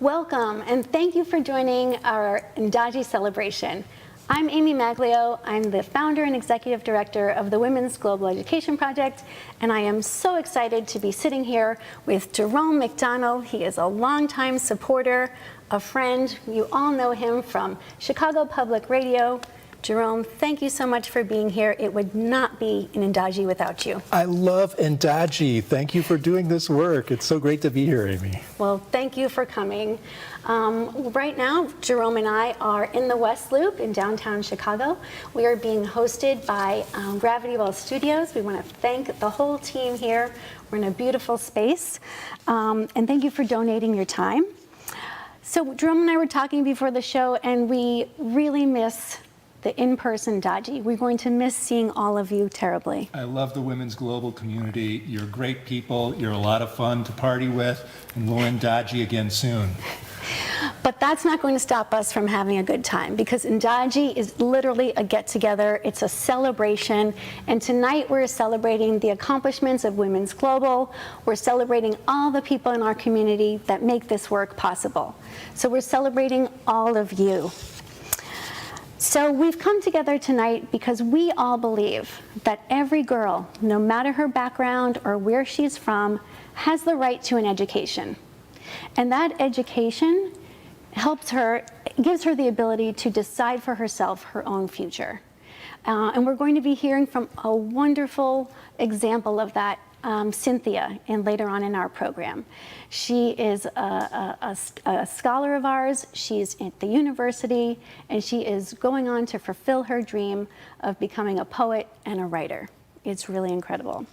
Welcome, and thank you for joining our Ndajee celebration. I'm Amy Maglio. I'm the founder and executive director of the Women's Global Education Project, and I am so excited to be sitting here with Jerome McDonald. He is a longtime supporter, a friend. You all know him from Chicago Public Radio. Jerome, thank you so much for being here. It would not be an Ndajee without you. I love Ndajee. Thank you for doing this work. It's so great to be here, Amy. Well, thank you for coming. Right now, Jerome and I are in the West Loop in downtown Chicago. We are being hosted by Gravity Well Studios. We want to thank the whole team here. We're in a beautiful space. And thank you for donating your time. So Jerome and I were talking before the show, and we really miss the in-person Ndajee. We're going to miss seeing all of you terribly. I love the Women's Global community. You're great people. You're a lot of fun to party with, and we'll Ndajee again soon. But that's not going to stop us from having a good time, because Ndajee is literally a get-together. It's a celebration, and tonight we're celebrating the accomplishments of Women's Global. We're celebrating all the people in our community that make this work possible. So we're celebrating all of you. So we've come together tonight because we all believe that every girl, no matter her background or where she's from, has the right to an education. And that education helps her, gives her the ability to decide for herself her own future. And we're going to be hearing from a wonderful example of that, Cynthia, and later on in our program. She is a scholar of ours. She's at the university, and she is going on to fulfill her dream of becoming a poet and a writer. It's really incredible.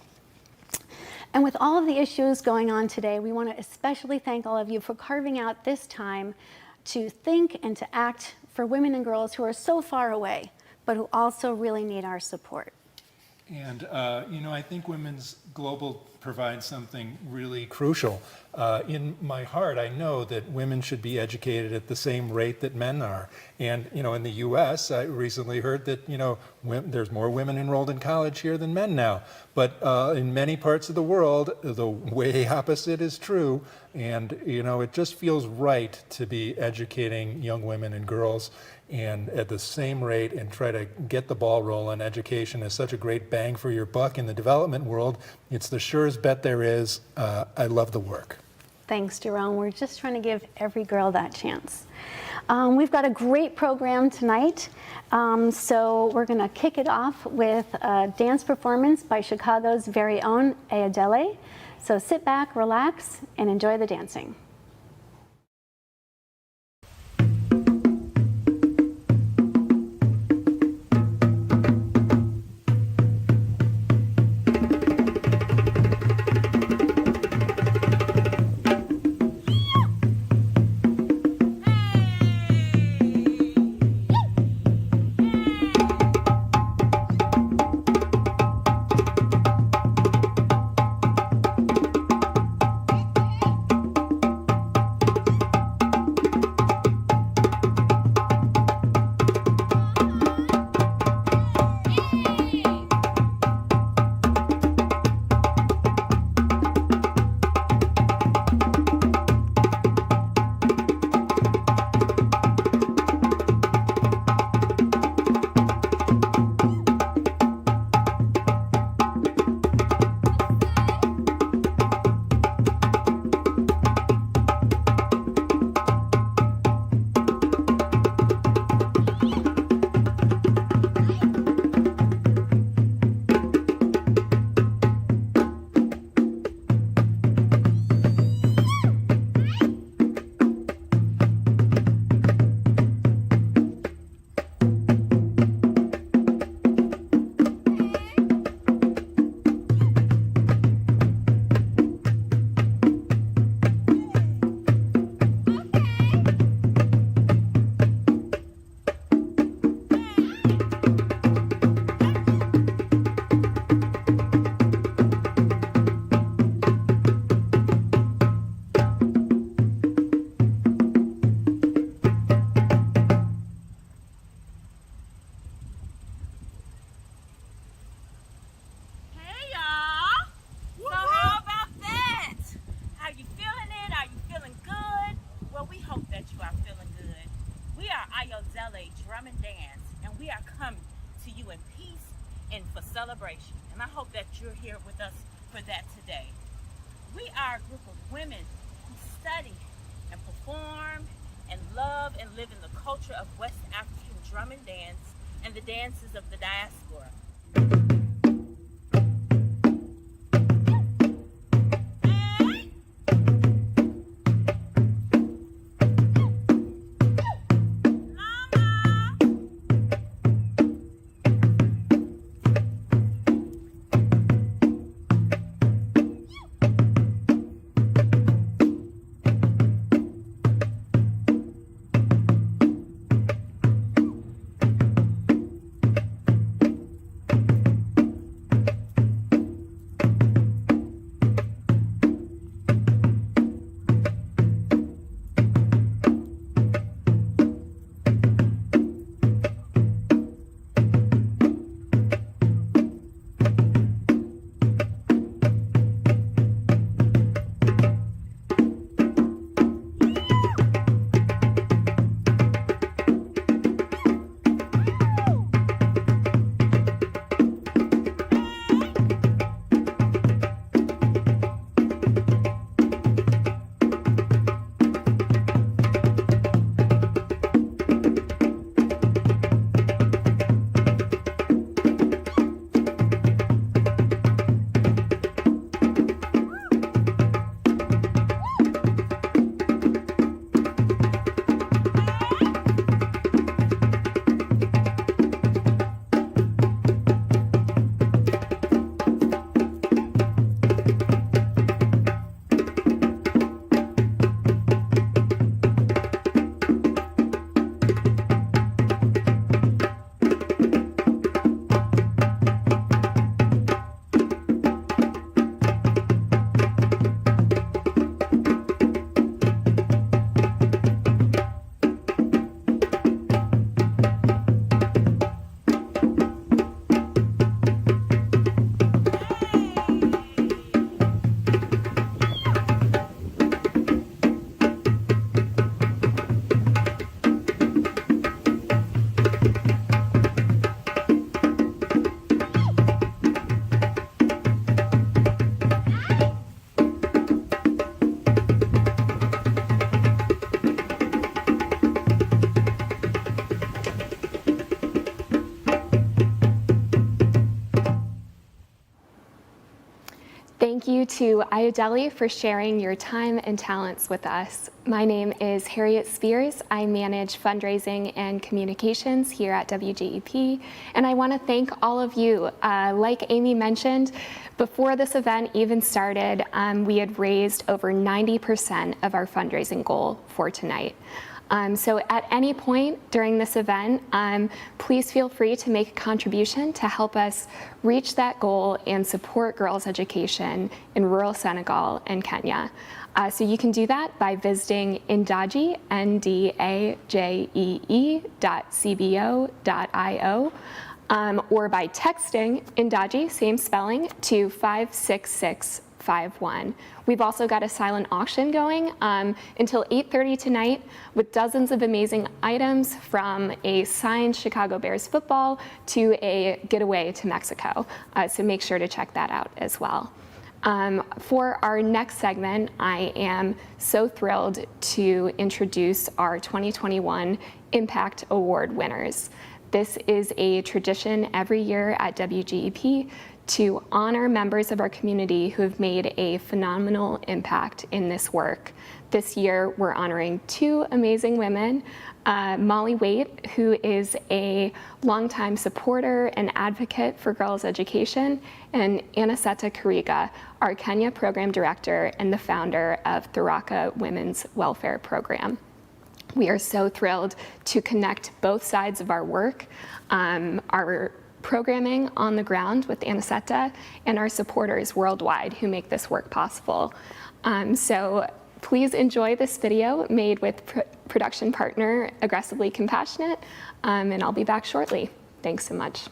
And with all of the issues going on today, we want to especially thank all of you for carving out this time to think and to act for women and girls who are so far away, but who also really need our support. And, you know, I think Women's Global provides something really crucial. In my heart, I know that women should be educated at the same rate that men are. And, you know, in the U.S., I recently heard that, you know, there's more women enrolled in college here than men now. But in many parts of the world, the way opposite is true. And, you know, it just feels right to be educating young women and girls and at the same rate and try to get the ball rolling. Education is such a great bang for your buck in the development world. It's the surest bet there is. I love the work. Thanks, Jerome. We're just trying to give every girl that chance. We've got a great program tonight. So we're going to kick it off with a dance performance by Chicago's very own Ayodele. So sit back, relax, and enjoy the dancing. celebration, and I hope that you're here with us for that today. We are a group of women who study and perform and love and live in the culture of West African drum and dance and the dances of the diaspora. Thank you to Ayodele for sharing your time and talents with us. My name is Harriet Spears. I manage fundraising and communications here at WGEP, and I want to thank all of you. Like Amy mentioned, before this event even started, we had raised over 90% of our fundraising goal for tonight. So at any point during this event, please feel free to make a contribution to help us reach that goal and support girls' education in rural Senegal and Kenya. So you can do that by visiting Ndajee, ndajee.cbo.io, or by texting Ndajee, same spelling, to 56651. We've also got a silent auction going until 8:30 tonight with dozens of amazing items, from a signed Chicago Bears football to a getaway to Mexico. So make sure to check that out as well. For our next segment, I am so thrilled to introduce our 2021 Impact Award winners. This is a tradition every year at WGEP to honor members of our community who have made a phenomenal impact in this work. This year, we're honoring two amazing women, Molly Waite, who is a longtime supporter and advocate for girls' education, and Aniseta Kariga, our Kenya Program Director and the founder of Tharaka Women's Welfare Program. We are so thrilled to connect both sides of our work, our programming on the ground with Aniseta, and our supporters worldwide who make this work possible. So please enjoy this video made with production partner Aggressively Compassionate, and I'll be back shortly. Thanks so much.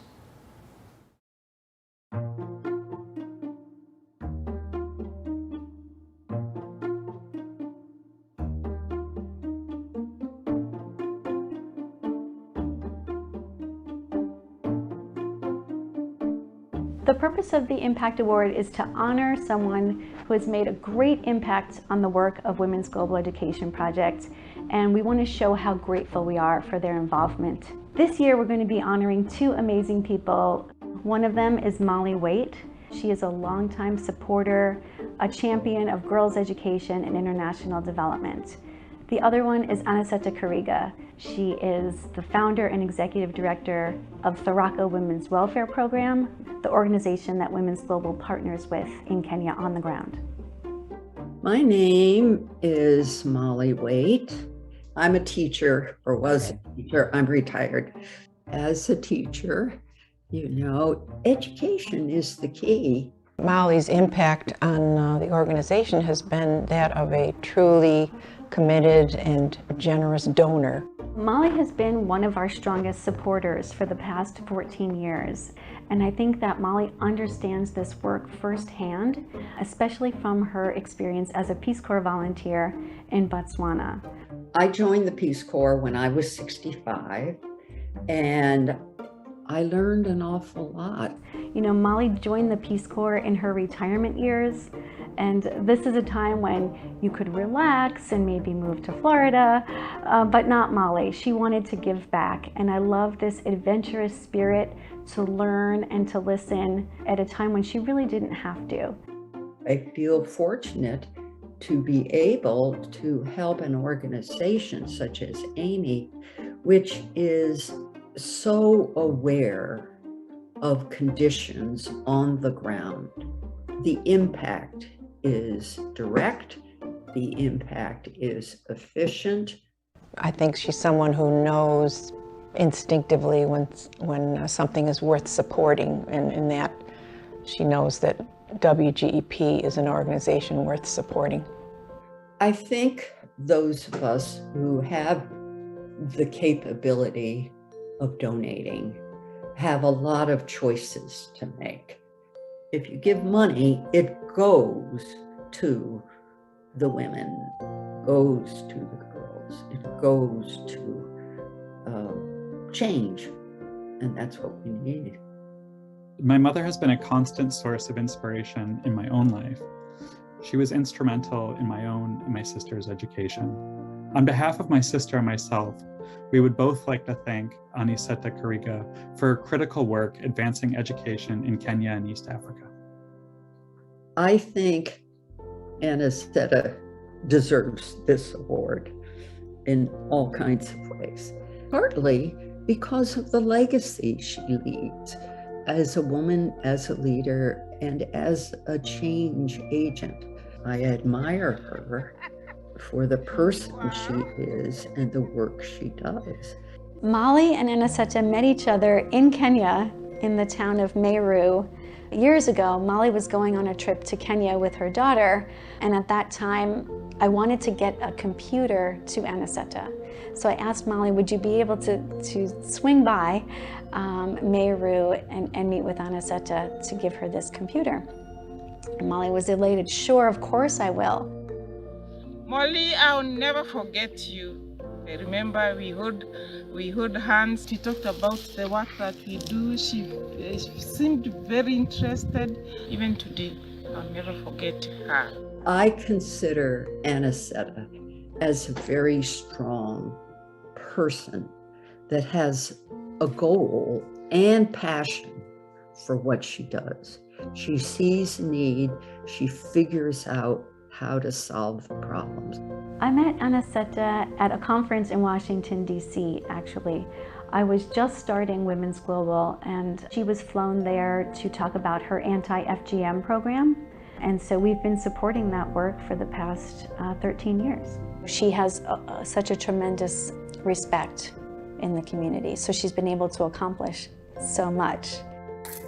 The purpose of the Impact Award is to honor someone who has made a great impact on the work of Women's Global Education Project, and we want to show how grateful we are for their involvement. This year we're going to be honoring two amazing people. One of them is Molly Waite. She is a longtime supporter, a champion of girls' education and international development. The other one is Aniseta Kariga. She is the founder and executive director of Tharaka Women's Welfare Program, the organization that Women's Global partners with in Kenya on the ground. My name is Molly Waite. I'm a teacher, or was a teacher. I'm retired. As a teacher, you know, education is the key. Molly's impact on the organization has been that of a truly committed and generous donor. Molly has been one of our strongest supporters for the past 14 years, and I think that Molly understands this work firsthand, especially from her experience as a Peace Corps volunteer in Botswana. I joined the Peace Corps when I was 65, and I learned an awful lot. You know, Molly joined the Peace Corps in her retirement years, and this is a time when you could relax and maybe move to Florida, but not Molly. She wanted to give back, and I love this adventurous spirit to learn and to listen at a time when she really didn't have to. I feel fortunate to be able to help an organization such as Amy, which is so aware of conditions on the ground. The impact is direct, the impact is efficient. I think she's someone who knows instinctively when something is worth supporting, and in that she knows that WGEP is an organization worth supporting. I think those of us who have the capability of donating have a lot of choices to make. If you give money, it goes to the women, goes to the girls, it goes to change, and that's what we need. My mother has been a constant source of inspiration in my own life. She was instrumental in my own and my sister's education. On behalf of my sister and myself, we would both like to thank Aniseta Kariga for her critical work advancing education in Kenya and East Africa. I think Aniseta deserves this award in all kinds of ways, partly because of the legacy she leaves as a woman, as a leader, and as a change agent. I admire her for the person she is and the work she does. Molly and Aniseta met each other in Kenya in the town of Meru. Years ago, Molly was going on a trip to Kenya with her daughter, and at that time, I wanted to get a computer to Aniseta. So I asked Molly, would you be able to swing by Meru and meet with Aniseta to give her this computer? And Molly was elated. Sure, of course I will. Molly, I'll never forget you. I remember we hold hands. She talked about the work that we do. She seemed very interested. Even today, I'll never forget her. I consider Aniseta as a very strong person that has a goal and passion for what she does. She sees need, she figures out how to solve problems. I met Aniseta at a conference in Washington, D.C., actually. I was just starting Women's Global, and she was flown there to talk about her anti-FGM program. And so we've been supporting that work for the past 13 years. She has such a tremendous respect in the community, so she's been able to accomplish so much.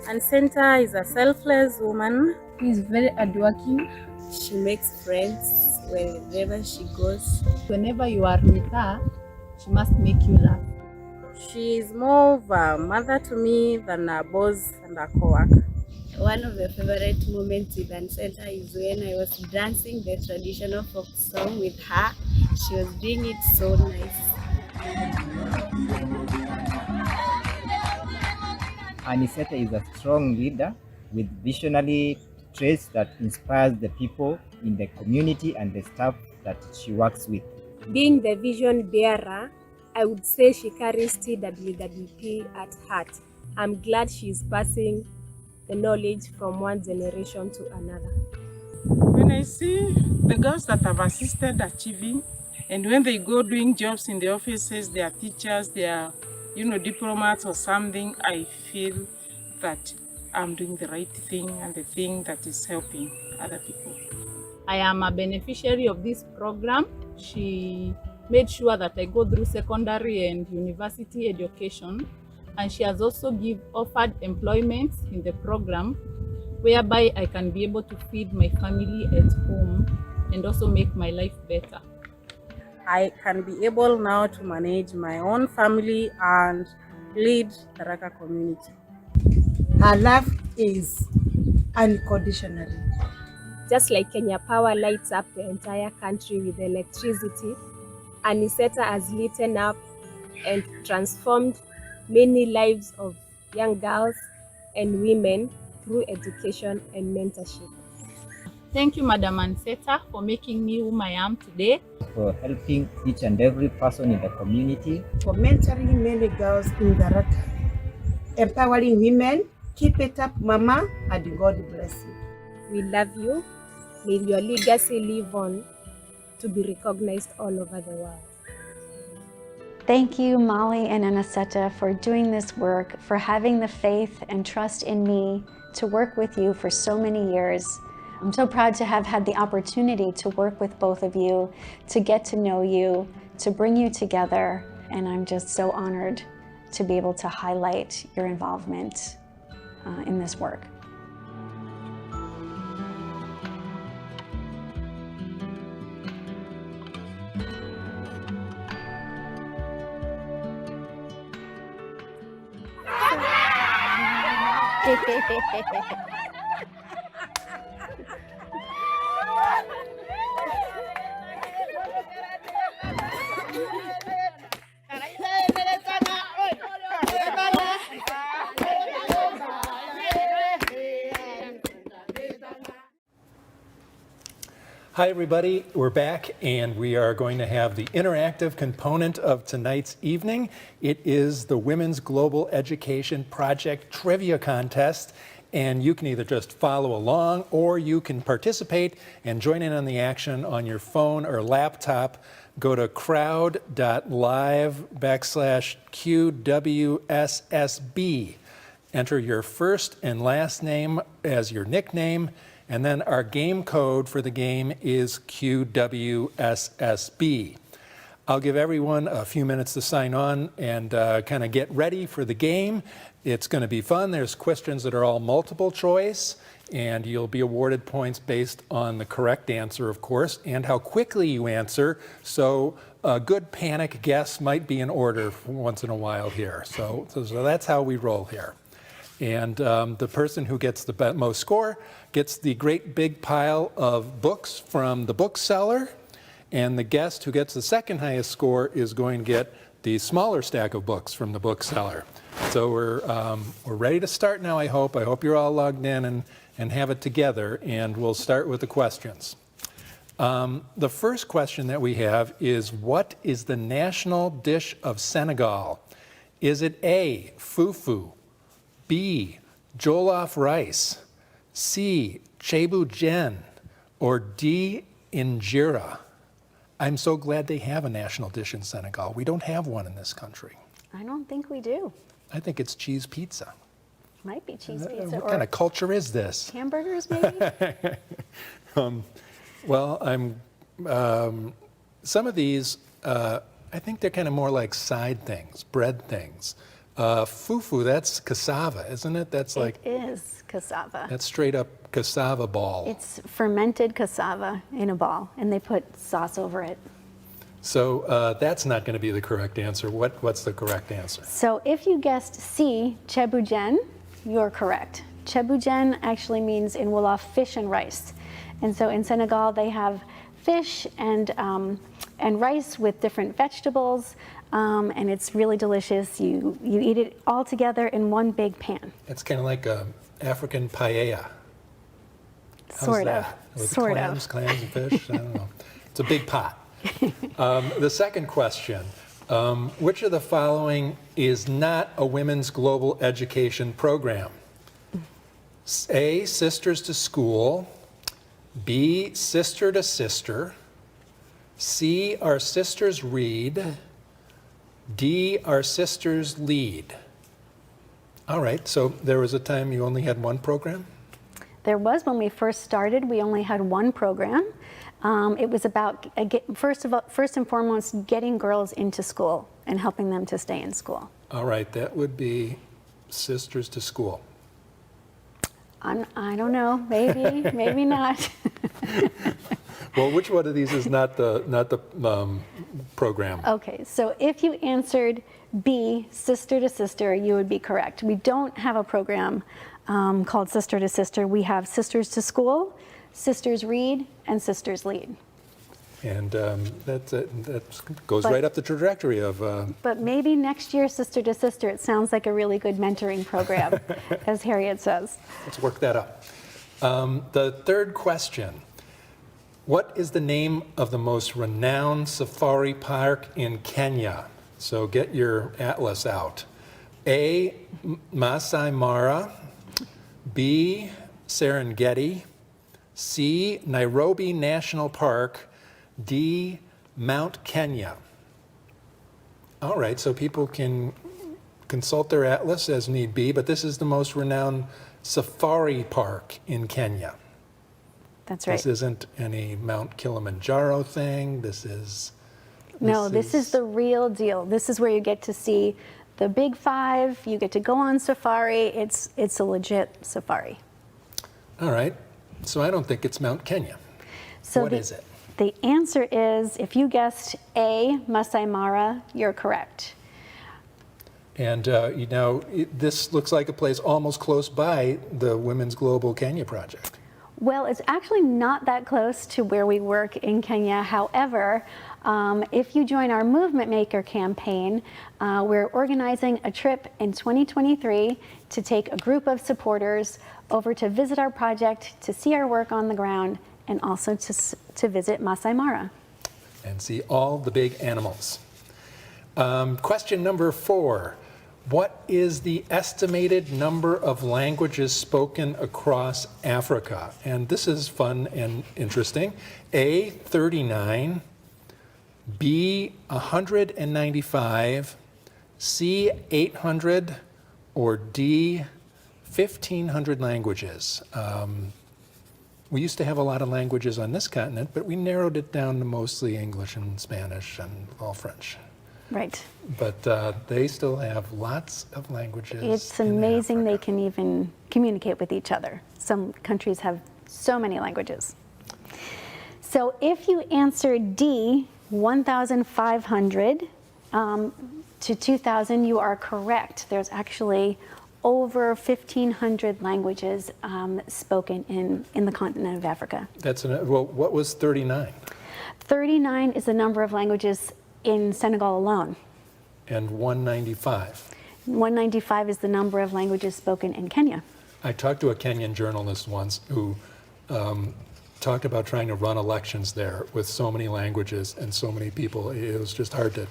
Aniseta is a selfless woman. She's very hardworking. She makes friends wherever she goes. Whenever you are with her, she must make you laugh. She is more of a mother to me than a boss and a co-worker. One of the favorite moments with Aniseta is when I was dancing the traditional folk song with her. She was doing it so nice. Aniseta is a strong leader. with visionary traits that inspires the people in the community and the staff that she works with. Being the vision bearer, I would say she carries TWWP at heart. I'm glad she is passing the knowledge from one generation to another. When I see the girls that have assisted achieving, and when they go doing jobs in the offices, they are teachers, they are, diplomats or something, I feel that I'm doing the right thing and the thing that is helping other people. I am a beneficiary of this program. She made sure that I go through secondary and university education, and she has also offered employment in the program, whereby I can be able to feed my family at home and also make my life better. I can be able now to manage my own family and lead the Raka community. Her love is unconditional. Just like Kenya Power lights up the entire country with electricity, Aniseta has lit up and transformed many lives of young girls and women through education and mentorship. Thank you, Madam Aniseta, for making me whom I am today. For helping each and every person in the community. For mentoring many girls in the Raka. Empowering women. Keep it up, Mama, and God bless you. We love you. May your legacy live on to be recognized all over the world. Thank you, Molly and Aniseta, for doing this work, for having the faith and trust in me to work with you for so many years. I'm so proud to have had the opportunity to work with both of you, to get to know you, to bring you together, and I'm just so honored to be able to highlight your involvement in this work. Hi, everybody. We're back, and we are going to have the interactive component of tonight's evening. It is the Women's Global Education Project Trivia Contest, and you can either just follow along or you can participate and join in on the action on your phone or laptop. Go to crowd.live/QWSSB. Enter your first and last name as your nickname, and then our game code for the game is QWSSB. I'll give everyone a few minutes to sign on and kind of get ready for the game. It's going to be fun. There's questions that are all multiple choice, and you'll be awarded points based on the correct answer, of course, and how quickly you answer. So a good panic guess might be in order once in a while here. So that's how we roll here. And the person who gets the most score gets the great big pile of books from the bookseller, and the guest who gets the second highest score is going to get the smaller stack of books from the bookseller. So we're ready to start now, I hope. I hope you're all logged in and have it together, and we'll start with the questions. The first question that we have is, what is the national dish of Senegal? Is it A, fufu, B, jollof rice, C, ceebu jen, or D, injera? I'm so glad they have a national dish in Senegal. We don't have one in this country. I don't think we do. I think it's cheese pizza. Might be cheese pizza. What kind of culture is this? Hamburgers, maybe? Some of these, I think they're kind of more like side things, bread things. Fufu, that's cassava, isn't it? That's like, it is cassava. That's straight up cassava ball. It's fermented cassava in a ball, and they put sauce over it. So that's not going to be the correct answer. What's the correct answer? So if you guessed C, ceebu jen, you're correct. Ceebu jen actually means in Wolof fish and rice. And so in Senegal, they have fish and rice with different vegetables. And it's really delicious. You eat it all together in one big pan. It's kind of like African paella? How's Sort of. that? With Sort clams, of. clams and fish? I don't know. It's a big pot. The second question, which of the following is not a women's global education program? A, Sisters to School. B, Sister to Sister. C, Our Sisters Read. D, Our Sisters Lead. All right, so there was a time you only had one program? There was when we first started, we only had one program. It was about, first and foremost, getting girls into school and helping them to stay in school. All right, that would be Sisters to School. I don't know, maybe, maybe not. Well, which one of these is not the program? Okay, so if you answered B, Sister to Sister, you would be correct. We don't have a program called Sister to Sister. We have Sisters to School, Sisters Read, and Sisters Lead. And that goes right up the trajectory of... But maybe next year, Sister to Sister, it sounds like a really good mentoring program, as Harriet says. Let's work that up. The third question, what is the name of the most renowned safari park in Kenya? So get your atlas out. A, Masai Mara. B, Serengeti. C, Nairobi National Park. D, Mount Kenya. All right, so people can consult their atlas as need be, but this is the most renowned safari park in Kenya. That's right. This isn't any Mount Kilimanjaro thing. This is the real deal. This is where you get to see the big five. You get to go on safari. It's a legit safari. All right. So I don't think it's Mount Kenya. So what is it? The answer is, if you guessed A, Masai Mara, you're correct. And this looks like a place almost close by the Women's Global Kenya Project. Well, it's actually not that close to where we work in Kenya. However, if you join our Movement Maker campaign, we're organizing a trip in 2023 to take a group of supporters over to visit our project, to see our work on the ground, and also to visit Masai Mara. And see all the big animals. Question number 4. What is the estimated number of languages spoken across Africa? And this is fun and interesting. A, 39. B, 195. C, 800. Or D, 1,500 languages. We used to have a lot of languages on this continent, but we narrowed it down to mostly English and Spanish and all French. Right. But they still have lots of languages. It's amazing they can even communicate with each other. Some countries have so many languages. So if you answered D, 1,500 to 2,000, you are correct. There's actually over 1,500 languages spoken in the continent of Africa. Well, what was 39? 39 is the number of languages in Senegal alone. And 195? 195 is the number of languages spoken in Kenya. I talked to a Kenyan journalist once who talked about trying to run elections there with so many languages and so many people. It was just hard to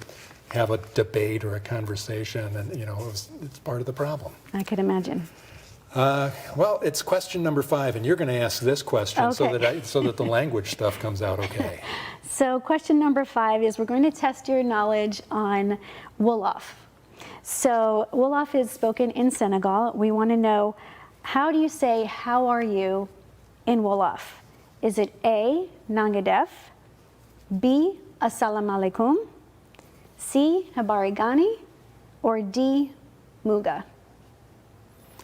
have a debate or a conversation, and it's part of the problem. I could imagine. Well, it's question number 5, and you're going to ask this question okay. so that the language stuff comes out okay. So question number 5 is, we're going to test your knowledge on Wolof. So Wolof is spoken in Senegal. We want to know, how do you say "how are you" in Wolof? Is it A, nanga def, B, assalamu alaikum, C, habari gani, or D, muga?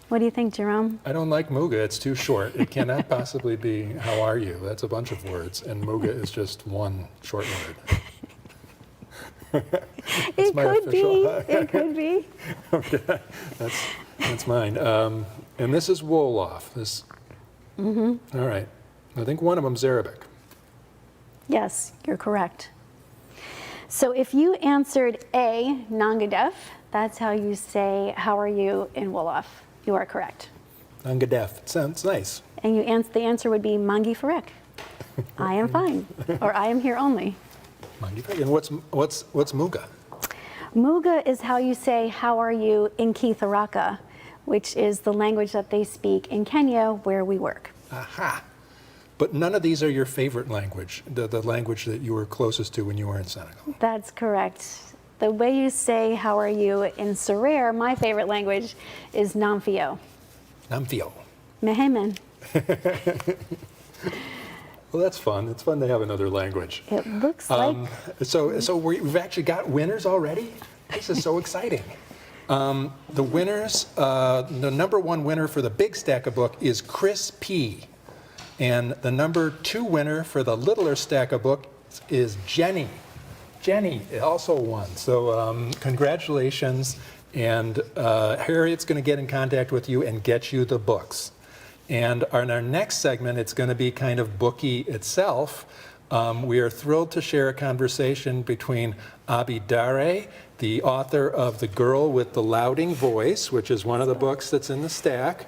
What do you think, Jerome? I don't like muga. It's too short. It cannot possibly be "how are you." That's a bunch of words, and muga is just one short word. It could be. It could be. Okay, that's mine. And this is Wolof. All right. I think one of them's Arabic. Yes, you're correct. So if you answered A, nanga def, that's how you say "how are you" in Wolof. You are correct. Nangadef. Sounds nice. And the answer would be Mangi Farek. I am fine, or I am here only. Mangi Farek. And what's Muga? Muga is how you say, how are you in Kitharaka, which is the language that they speak in Kenya where we work. Aha. But none of these are your favorite language, the language that you were closest to when you were in Senegal. That's correct. The way you say, how are you in Serer, my favorite language, is Namfio. Namfio. Mehemen. Well, that's fun. It's fun to have another language. It looks like. So we've actually got winners already? This is so exciting. The winners, the number one winner for the big stack of book is Chris P. And the number 2 winner for the littler stack of book is Jenny. Jenny also won. So congratulations. And Harriet's going to get in contact with you and get you the books. And in our next segment, it's going to be kind of booky itself. We are thrilled to share a conversation between Abidare, the author of The Girl with the Louding Voice, which is one of the books that's in the stack,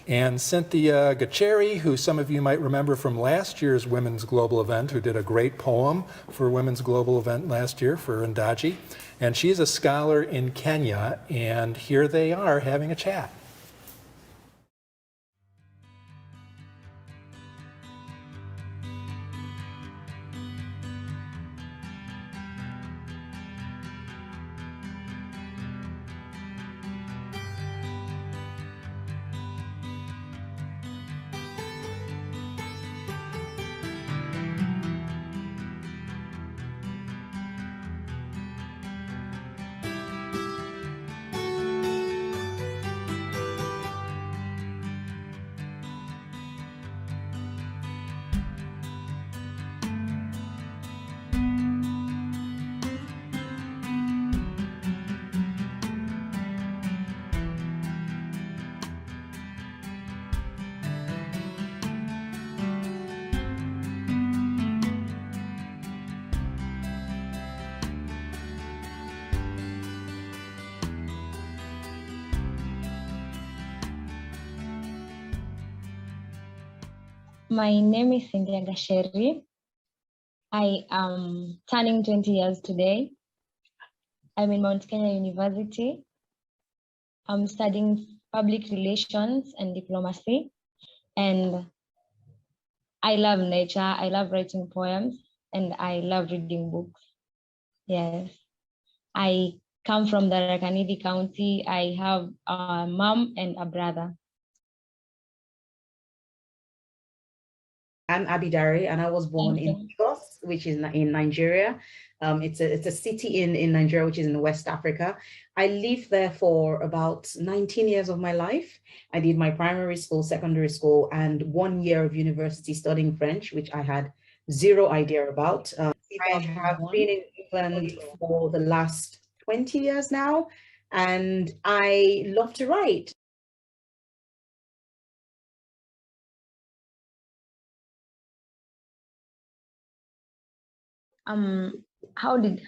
and Cynthia Gacheri, who some of you might remember from last year's Women's Global event, who did a great poem for Women's Global event last year for Ndajee. And she's a scholar in Kenya, and here they are having a chat. My name is Cynthia Gacheri. I am turning 20 years today. I'm in Mount Kenya University. I'm studying public relations and diplomacy. And I love nature. I love writing poems and I love reading books. Yes. I come from the Rakanidi County. I have a mom and a brother. I'm Abidare, and I was born in Lagos, which is in Nigeria. It's a city in Nigeria, which is in West Africa. I lived there for about 19 years of my life. I did my primary school, secondary school, and 1 year of university studying French, which I had zero idea about. I have been in England for the last 20 years now, and I love to write. How did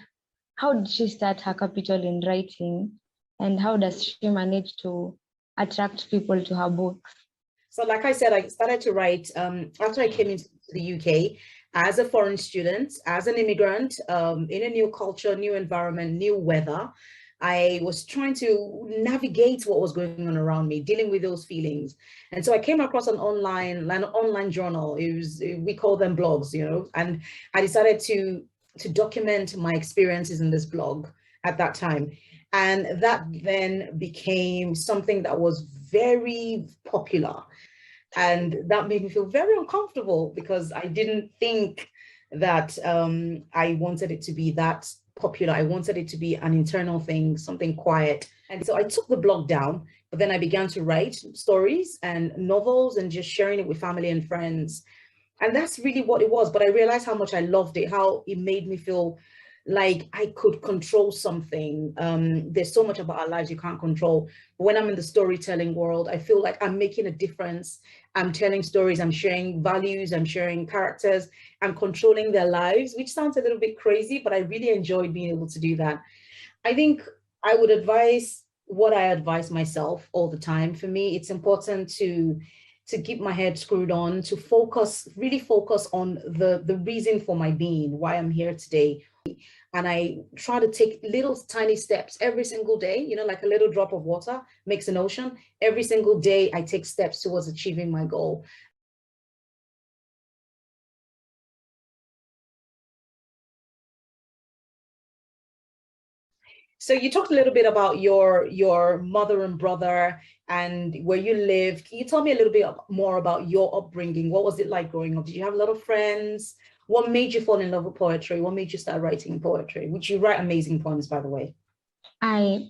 she start her capital in writing, and how does she manage to attract people to her books? So like I said, I started to write after I came into the UK as a foreign student, as an immigrant, in a new culture, new environment, new weather. I was trying to navigate what was going on around me, dealing with those feelings. And so I came across an online journal. We call them blogs, you know, and I decided to document my experiences in this blog at that time. And that then became something that was very popular. And that made me feel very uncomfortable because I didn't think that I wanted it to be that popular. I wanted it to be an internal thing, something quiet. And so I took the blog down, but then I began to write stories and novels and just sharing it with family and friends. And that's really what it was. But I realized how much I loved it, how it made me feel like I could control something. There's so much about our lives you can't control. But when I'm in the storytelling world, I feel like I'm making a difference. I'm telling stories, I'm sharing values, I'm sharing characters, I'm controlling their lives, which sounds a little bit crazy, but I really enjoyed being able to do that. I think I would advise what I advise myself all the time. For me, it's important to keep my head screwed on, to really focus on the reason for my being, why I'm here today. And I try to take little tiny steps every single day, you know, like a little drop of water makes an ocean. Every single day I take steps towards achieving my goal. So you talked a little bit about your mother and brother and where you live. Can you tell me a little bit more about your upbringing? What was it like growing up? Did you have a lot of friends? What made you fall in love with poetry? What made you start writing poetry? Which you write amazing poems, by the way. I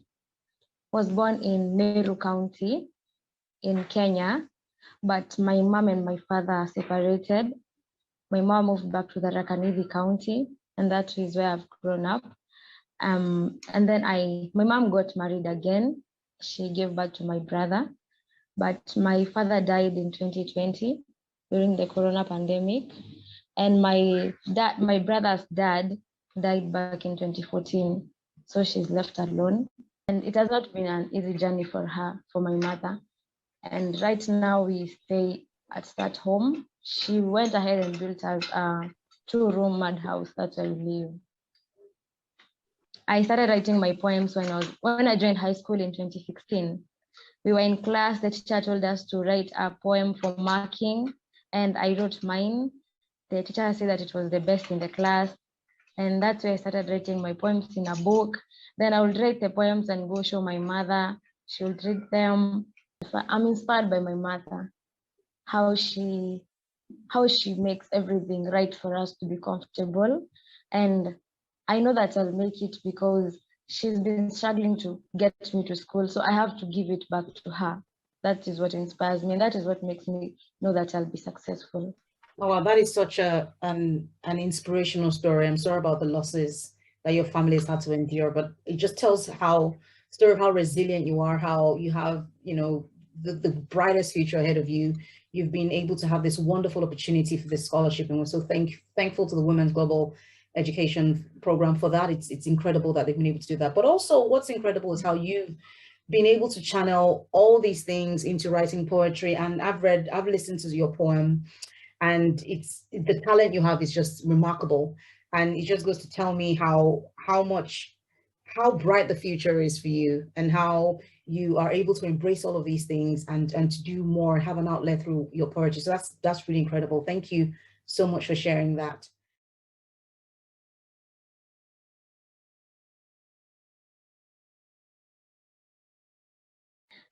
was born in Meru County in Kenya, but my mom and my father are separated. My mom moved back to the Rakanithi County, and that is where I've grown up. And then my mom got married again. She gave birth to my brother, but my father died in 2020 during the corona pandemic. And my brother's dad died back in 2014. So she's left alone. And it has not been an easy journey for her, for my mother. And right now we stay at that home. She went ahead and built a 2-room mud house. That's where we live. I started writing my poems when I joined high school in 2016. We were in class, the teacher told us to write a poem for marking, and I wrote mine. The teacher said that it was the best in the class, and that's where I started writing my poems in a book. Then I would write the poems and go show my mother. She would read them. I'm inspired by my mother, how she makes everything right for us to be comfortable. And I know that I'll make it because she's been struggling to get me to school. So I have to give it back to her. That is what inspires me. And that is what makes me know that I'll be successful. Oh, wow, that is such an inspirational story. I'm sorry about the losses that your family has had to endure, but it just tells how resilient you are, how you have, you know, the brightest future ahead of you. You've been able to have this wonderful opportunity for this scholarship, and we're so thankful to the Women's Global Education Program for that. It's incredible that they've been able to do that. But also what's incredible is how you've been able to channel all these things into writing poetry. And I've listened to your poem, and the talent you have is just remarkable. And it just goes to tell me how bright the future is for you, and how you are able to embrace all of these things and to do more, have an outlet through your poetry. So that's really incredible. Thank you so much for sharing that.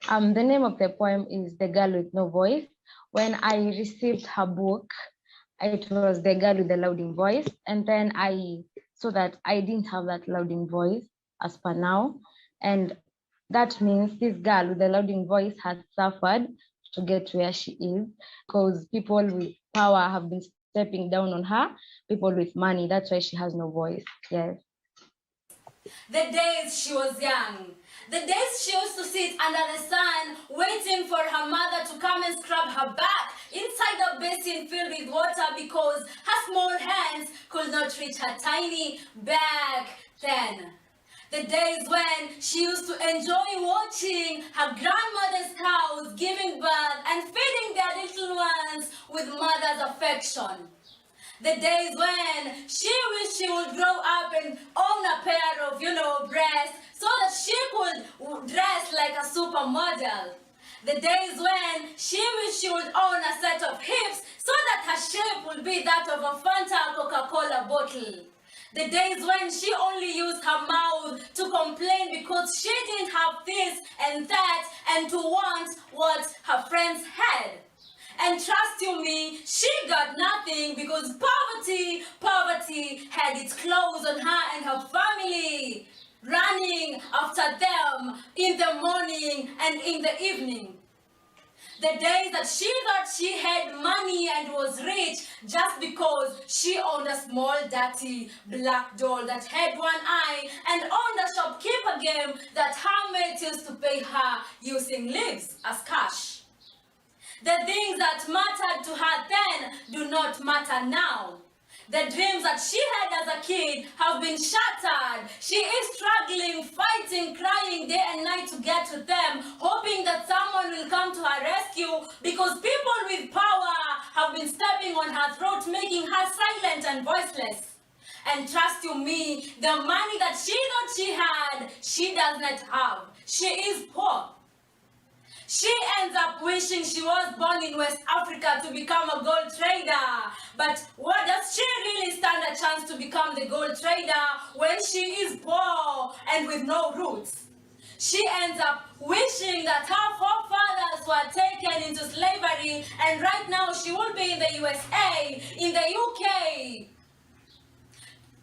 The name of the poem is The Girl with No Voice. When I received her book, it was The Girl with the Louding Voice. And then I saw that I didn't have that louding voice as per now. And that means this girl with the louding voice has suffered to get where she is, because people with power have been stepping down on her, people with money. That's why she has no voice. Yes. The days she was young, the days she used to sit under the sun waiting for her mother to come and scrub her back inside a basin filled with water because her small hands could not reach her tiny back then. The days when she used to enjoy watching her grandmother's cows giving birth and feeding their little ones with mother's affection. The days when she wished she would grow up and own a pair of, breasts so that she could dress like a supermodel. The days when she wished she would own a set of hips so that her shape would be that of a Fanta Coca-Cola bottle. The days when she only used her mouth to complain because she didn't have this and that and to want what her friends had. And trust you me, she got nothing because poverty had its claws on her and her family, running after them in the morning and in the evening. The days that she thought she had money and was rich just because she owned a small dirty black doll that had one eye and owned a shopkeeper game that her mates used to pay her using leaves as cash. The things that mattered to her then do not matter now. The dreams that she had as a kid have been shattered. She is struggling, fighting, crying day and night to get to them, hoping that someone will come to her rescue because people with power have been stepping on her throat, making her silent and voiceless. And trust you me, the money that she thought she had, she does not have. She is poor. She ends up wishing she was born in West Africa to become a gold trader. But what does she really stand a chance to become the gold trader when she is poor and with no roots? She ends up wishing that her forefathers were taken into slavery and right now she would be in the USA, in the UK,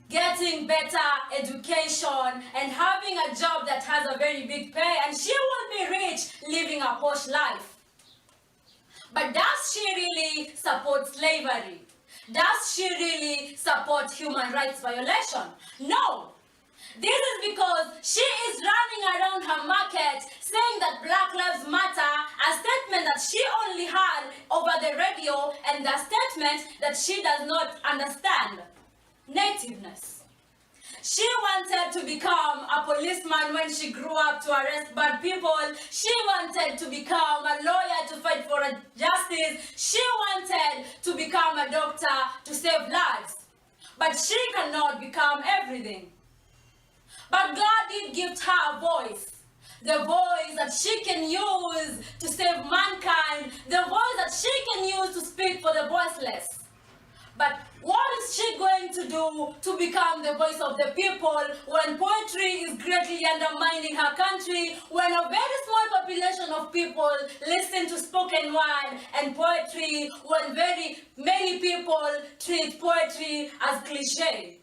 getting better education and having a job that has a very big pay, and she will be rich, living a posh life. But does she really support slavery? Does she really support human rights violation? No. This is because she is running around her market saying that Black Lives Matter, a statement that she only heard over the radio, and the statement that she does not understand. Nativeness. She wanted to become a policeman when she grew up to arrest bad people. She wanted to become a lawyer to fight for justice. She wanted to become a doctor to save lives. But she cannot become everything. But God did give her a voice. The voice that she can use to save mankind. The voice that she can use to speak for the voiceless. But what is she going to do to become the voice of the people when poetry is greatly undermining her country, when a very small population of people listen to spoken word and poetry, when very many people treat poetry as cliche?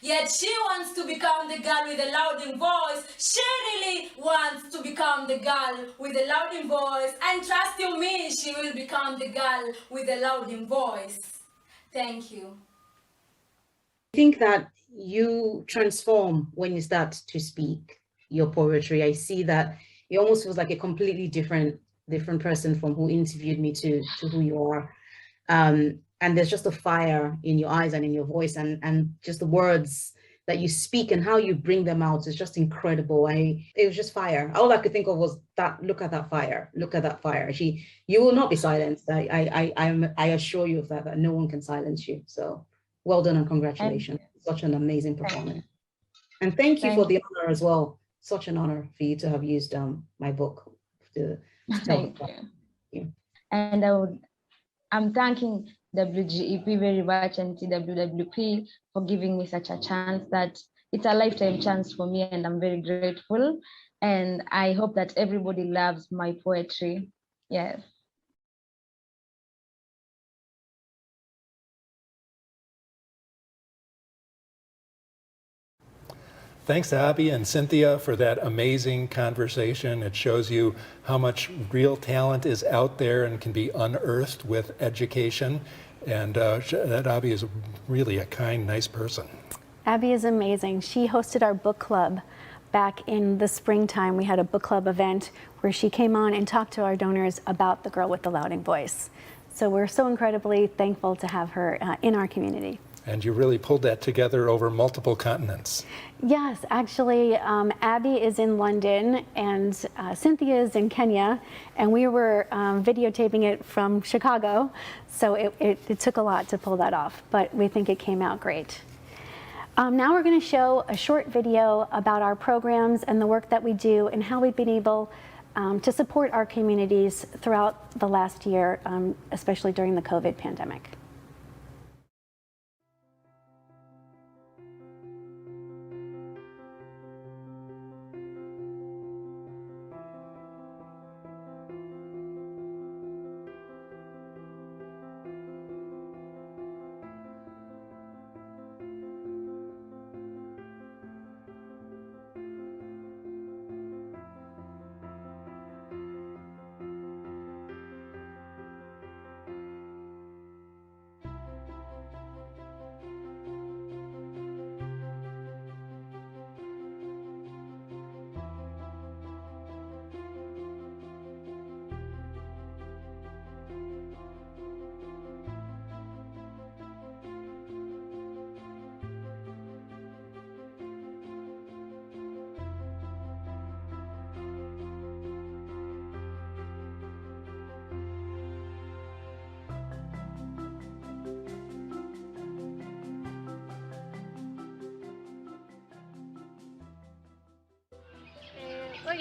Yet she wants to become the girl with a louding voice. She really wants to become the girl with a louding voice. And trust you me, she will become the girl with a louding voice. Thank you. I think that you transform when you start to speak your poetry. I see that it almost feels like a completely different person from who interviewed me to who you are. And there's just a fire in your eyes and in your voice, and just the words that you speak and how you bring them out is just incredible. It was just fire. All I could think of was that. Look at that fire. Look at that fire. You will not be silenced. I assure you of that no one can silence you. So well done and congratulations. Such an amazing performance. And thank you for the honor as well. Such an honor for you to have used my book to tell. Thank you. And I'm thanking WGEP very much and TWWP for giving me such a chance. That it's a lifetime chance for me, and I'm very grateful. And I hope that everybody loves my poetry. Yes. Thanks, Abby and Cynthia, for that amazing conversation. It shows you how much real talent is out there and can be unearthed with education. And that Abby is really a kind, nice person. Abby is amazing. She hosted our book club back in the springtime. We had a book club event where she came on and talked to our donors about the girl with the louding voice. So we're so incredibly thankful to have her in our community. And you really pulled that together over multiple continents. Yes, actually, Abby is in London and Cynthia is in Kenya, and we were videotaping it from Chicago, so it took a lot to pull that off, but we think it came out great. Now we're going to show a short video about our programs and the work that we do and how we've been able to support our communities throughout the last year, especially during the COVID pandemic.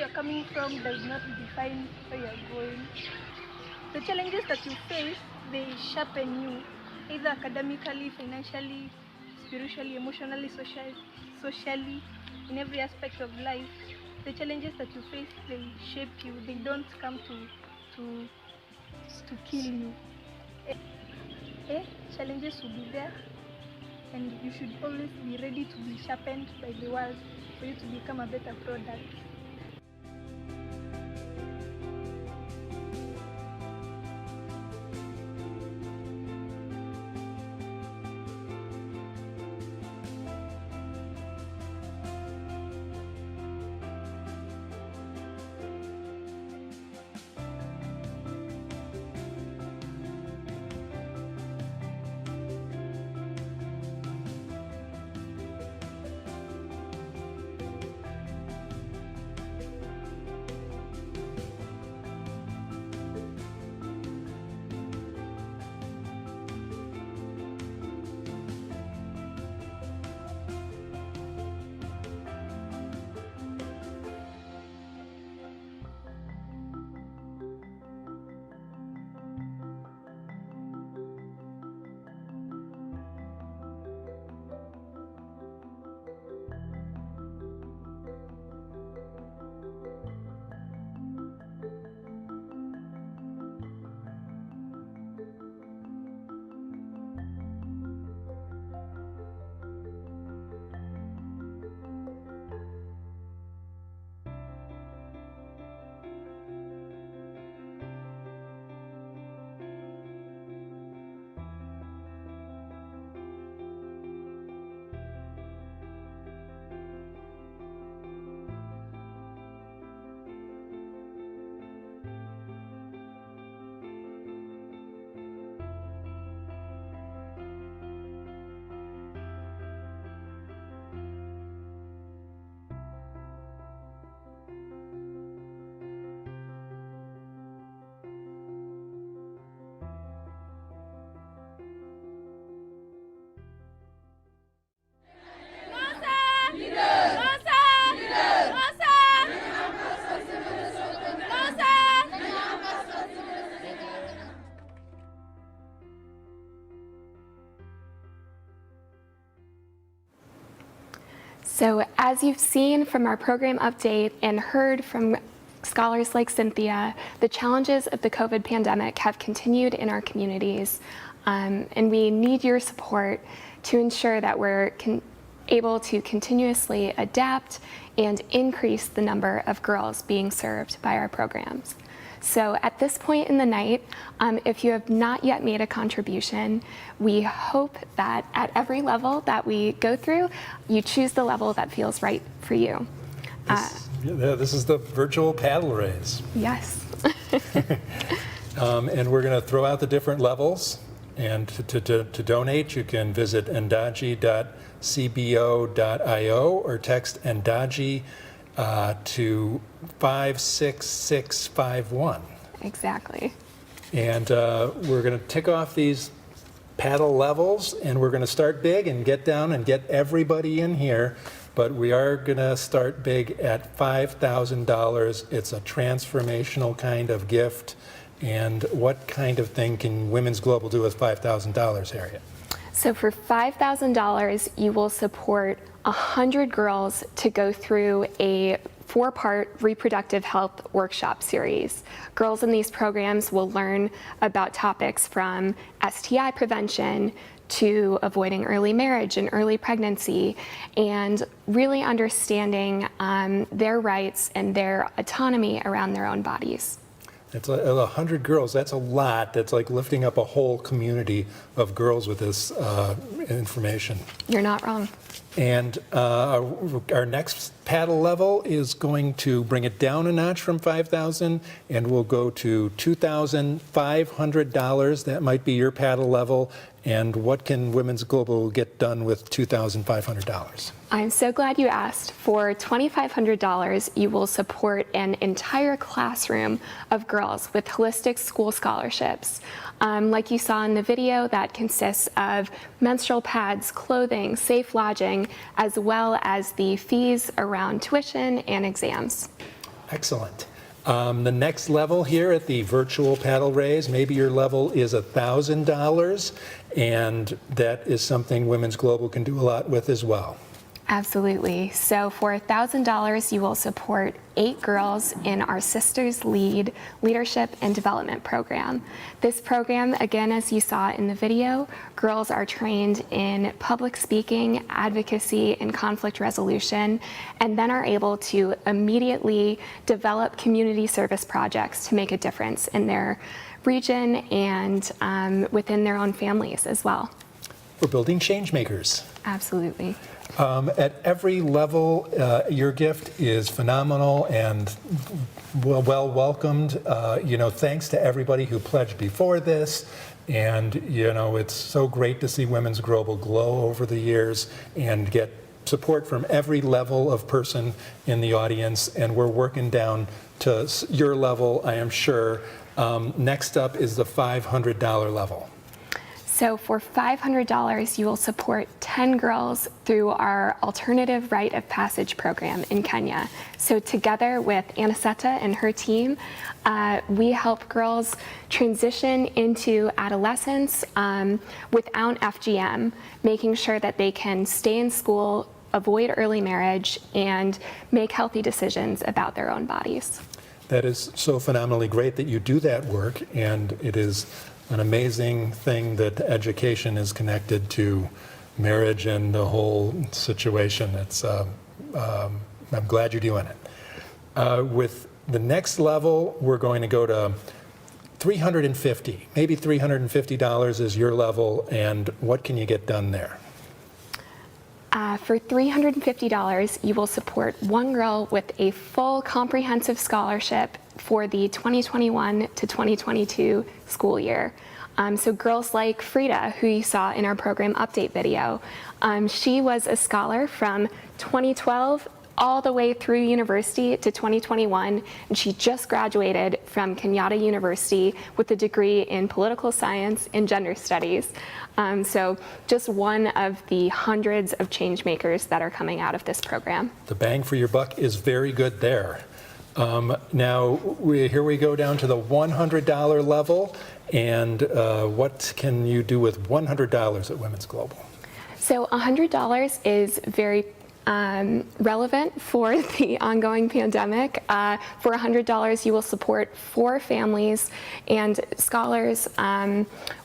you're coming from does not define where you're going. The challenges that you face, they sharpen you, either academically, financially, spiritually, emotionally, socially, in every aspect of life. The challenges that you face, they shape you. They don't come to kill you. Challenges will be there, and you should always be ready to be sharpened by the world for you to become a better product. So as you've seen from our program update and heard from scholars like Cynthia, the challenges of the COVID pandemic have continued in our communities, and we need your support to ensure that we're able to continuously adapt and increase the number of girls being served by our programs. So at this point in the night, if you have not yet made a contribution, we hope that at every level that we go through, you choose the level that feels right for you. This is the virtual paddle raise. Yes. And we're going to throw out the different levels. And to donate, you can visit ndajee.cbo.io or text Ndajee to 56651. Exactly. And we're going to tick off these paddle levels, and we're going to start big and get down and get everybody in here. But we are going to start big at $5,000. It's a transformational kind of gift. And what kind of thing can Women's Global do with $5,000, Harriet? So for $5,000, you will support 100 girls to go through a 4-part reproductive health workshop series. Girls in these programs will learn about topics from STI prevention to avoiding early marriage and early pregnancy, and really understanding their rights and their autonomy around their own bodies. It's 100 girls. That's a lot. That's like lifting up a whole community of girls with this information. You're not wrong. And our next paddle level is going to bring it down a notch from $5,000, and we'll go to $2,500. That might be your paddle level. And what can Women's Global get done with $2,500? I'm so glad you asked. For $2,500, you will support an entire classroom of girls with holistic school scholarships. Like you saw in the video, that consists of menstrual pads, clothing, safe lodging, as well as the fees around tuition and exams. Excellent. The next level here at the virtual paddle raise, maybe your level is $1,000, and that is something Women's Global can do a lot with as well. Absolutely. So for $1,000, you will support 8 girls in our Sisters Lead Leadership and Development Program. This program, again, as you saw in the video, girls are trained in public speaking, advocacy, and conflict resolution, and then are able to immediately develop community service projects to make a difference in their region and within their own families as well. We're building change makers. Absolutely. At every level, your gift is phenomenal and well welcomed. Thanks to everybody who pledged before this. And, it's so great to see Women's Global grow over the years and get support from every level of person in the audience. And we're working down to your level, I am sure. Next up is the $500 level. So for $500, you will support 10 girls through our Alternative Rite of Passage program in Kenya. So together with Aniseta and her team, we help girls transition into adolescence without FGM, making sure that they can stay in school, avoid early marriage, and make healthy decisions about their own bodies. That is so phenomenally great that you do that work, and it is an amazing thing that education is connected to marriage and the whole situation. I'm glad you're doing it. With the next level, we're going to go to $350. Maybe $350 is your level, and what can you get done there? For $350, you will support 1 girl with a full comprehensive scholarship for the 2021 to 2022 school year. So girls like Frida, who you saw in our program update video, she was a scholar from 2012 all the way through university to 2021, and she just graduated from Kenyatta University with a degree in political science and gender studies. So just one of the hundreds of change makers that are coming out of this program. The bang for your buck is very good there. Now, here we go down to the $100 level, and what can you do with $100 at Women's Global? So $100 is very relevant for the ongoing pandemic. For $100, you will support 4 families and scholars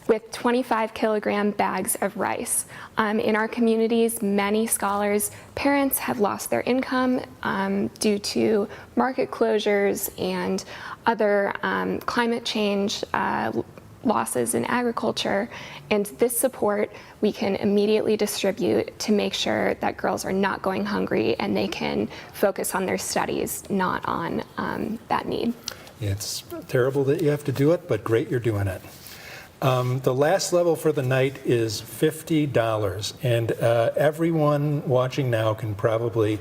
with 25-kilogram bags of rice. In our communities, many scholars' parents have lost their income due to market closures and other climate change losses in agriculture, and this support we can immediately distribute to make sure that girls are not going hungry and they can focus on their studies, not on that need. It's terrible that you have to do it, but great you're doing it. The last level for the night is $50, and everyone watching now can probably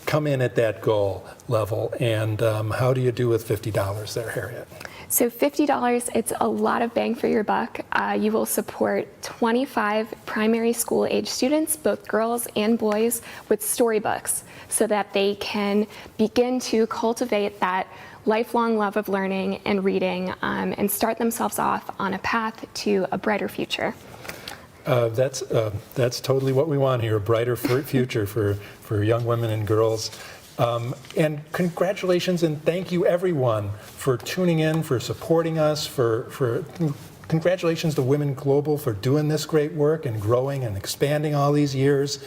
come in at that goal level. And how do you do with $50 there, Harriet? So $50, it's a lot of bang for your buck. You will support 25 primary school age students, both girls and boys, with storybooks so that they can begin to cultivate that lifelong love of learning and reading and start themselves off on a path to a brighter future. That's totally what we want here, a brighter future for young women and girls. And congratulations and thank you everyone for tuning in, for supporting us, for congratulations to Women Global for doing this great work and growing and expanding all these years.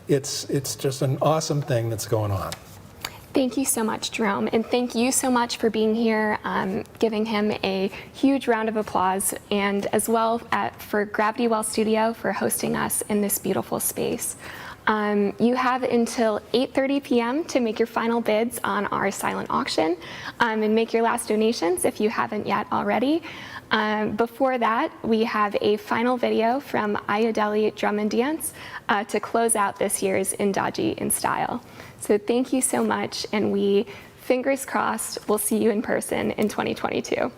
It's just an awesome thing that's going on. Thank you so much, Jerome, and thank you so much for being here, giving him a huge round of applause, and as well for Gravity Well Studio for hosting us in this beautiful space. You have until 8:30 p.m. to make your final bids on our silent auction and make your last donations if you haven't yet already. Before that, we have a final video from Ayodele Drum and Dance to close out this year's Ndajee in Style. So thank you so much, and we, fingers crossed, will see you in person in 2022.